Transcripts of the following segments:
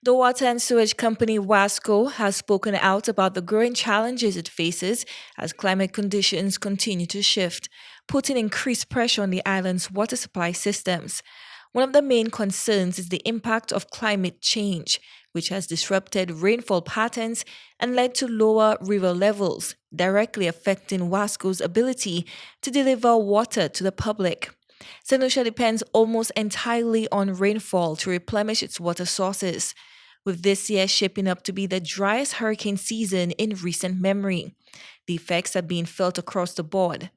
The Water and Sewerage Company WASCO has spoken out about the growing challenges it faces as climate conditions continue to shift, putting increased pressure on the island's water supply systems. One of the main concerns is the impact of climate change, which has disrupted rainfall patterns and led to lower river levels, directly affecting WASCO's ability to deliver water to the public. St. Lucia depends almost entirely on rainfall to replenish its water sources, with this year shaping up to be the driest hurricane season in recent memory. The effects are being felt across the board.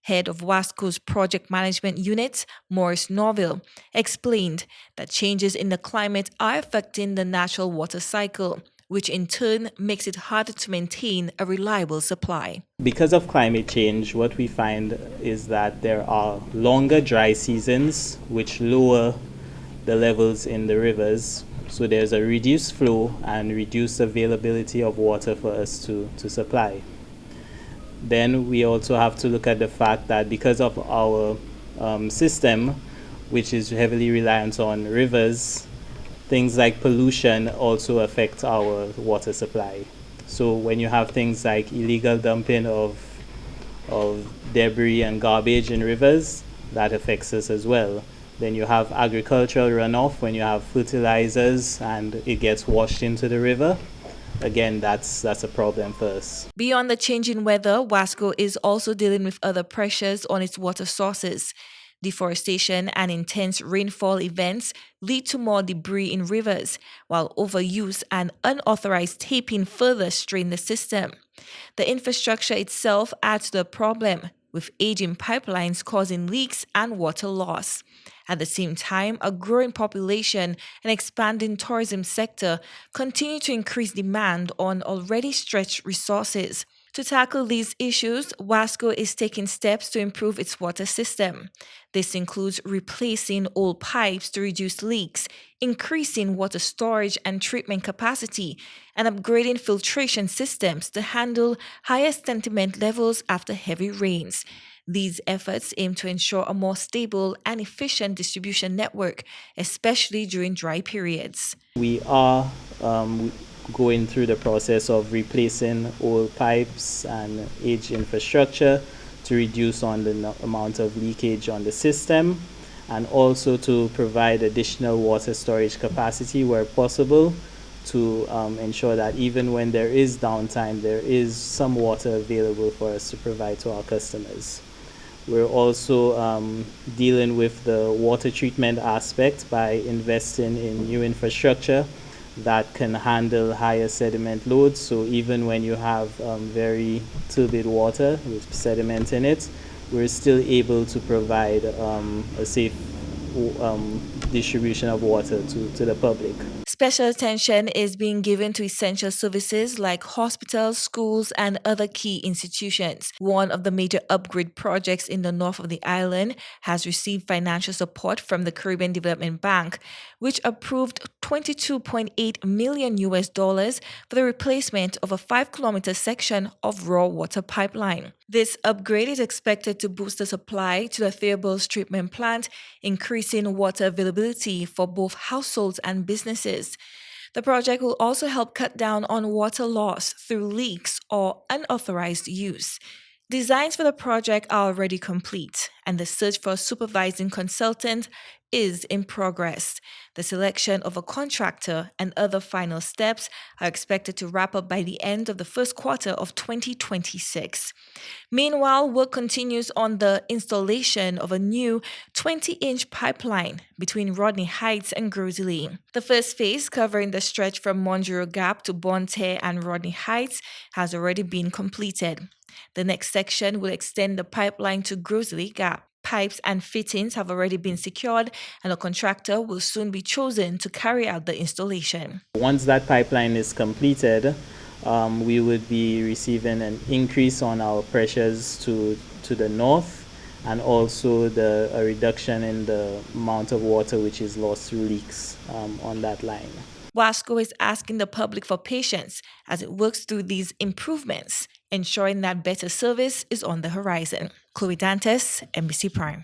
Head of WASCO's project management unit, Maurice Norville, explained that changes in the climate are affecting the natural water cycle, which in turn makes it harder to maintain a reliable supply. Because of climate change, what we find is that there are longer dry seasons which lower the levels in the rivers. So there's a reduced flow and reduced availability of water for us to supply. Then we also have to look at the fact that because of our system, which is heavily reliant on rivers, things like pollution also affect our water supply. So when you have things like illegal dumping of debris and garbage in rivers, that affects us as well. Then you have agricultural runoff when you have fertilizers and it gets washed into the river. Again, that's a problem for us. Beyond the changing weather, WASCO is also dealing with other pressures on its water sources. Deforestation and intense rainfall events lead to more debris in rivers, while overuse and unauthorized taping further strain the system. The infrastructure itself adds to the problem, with aging pipelines causing leaks and water loss. At the same time, a growing population and expanding tourism sector continue to increase demand on already stretched resources. To tackle these issues, WASCO is taking steps to improve its water system. This includes replacing old pipes to reduce leaks, increasing water storage and treatment capacity, and upgrading filtration systems to handle higher sediment levels after heavy rains. These efforts aim to ensure a more stable and efficient distribution network, especially during dry periods. We are going through the process of replacing old pipes and aged infrastructure to reduce on the amount of leakage on the system, and also to provide additional water storage capacity where possible to ensure that even when there is downtime, there is some water available for us to provide to our customers. We're also dealing with the water treatment aspect by investing in new infrastructure that can handle higher sediment loads. So even when you have very turbid water with sediment in it, we're still able to provide a safe distribution of water to the public. Special attention is being given to essential services like hospitals, schools, and other key institutions. One of the major upgrade projects in the north of the island has received financial support from the Caribbean Development Bank, which approved $22.8 million for the replacement of a 5-kilometer section of raw water pipeline. This upgrade is expected to boost the supply to the Thurber's treatment plant, increasing water availability for both households and businesses. The project will also help cut down on water loss through leaks or unauthorized use. Designs for the project are already complete, and the search for a supervising consultant is in progress. The selection of a contractor and other final steps are expected to wrap up by the end of the first quarter of 2026. Meanwhile, work continues on the installation of a new 20-inch pipeline between Rodney Heights and Grosley. The first phase, covering the stretch from Mondrian Gap to Bonterre and Rodney Heights, has already been completed. The next section will extend the pipeline to Grosley Gap. Pipes and fittings have already been secured, and a contractor will soon be chosen to carry out the installation. Once that pipeline is completed, we would be receiving an increase on our pressures to the north, and also a reduction in the amount of water which is lost through leaks on that line. WASCO is asking the public for patience as it works through these improvements, ensuring that better service is on the horizon. Chloe Dantes, NBC Prime.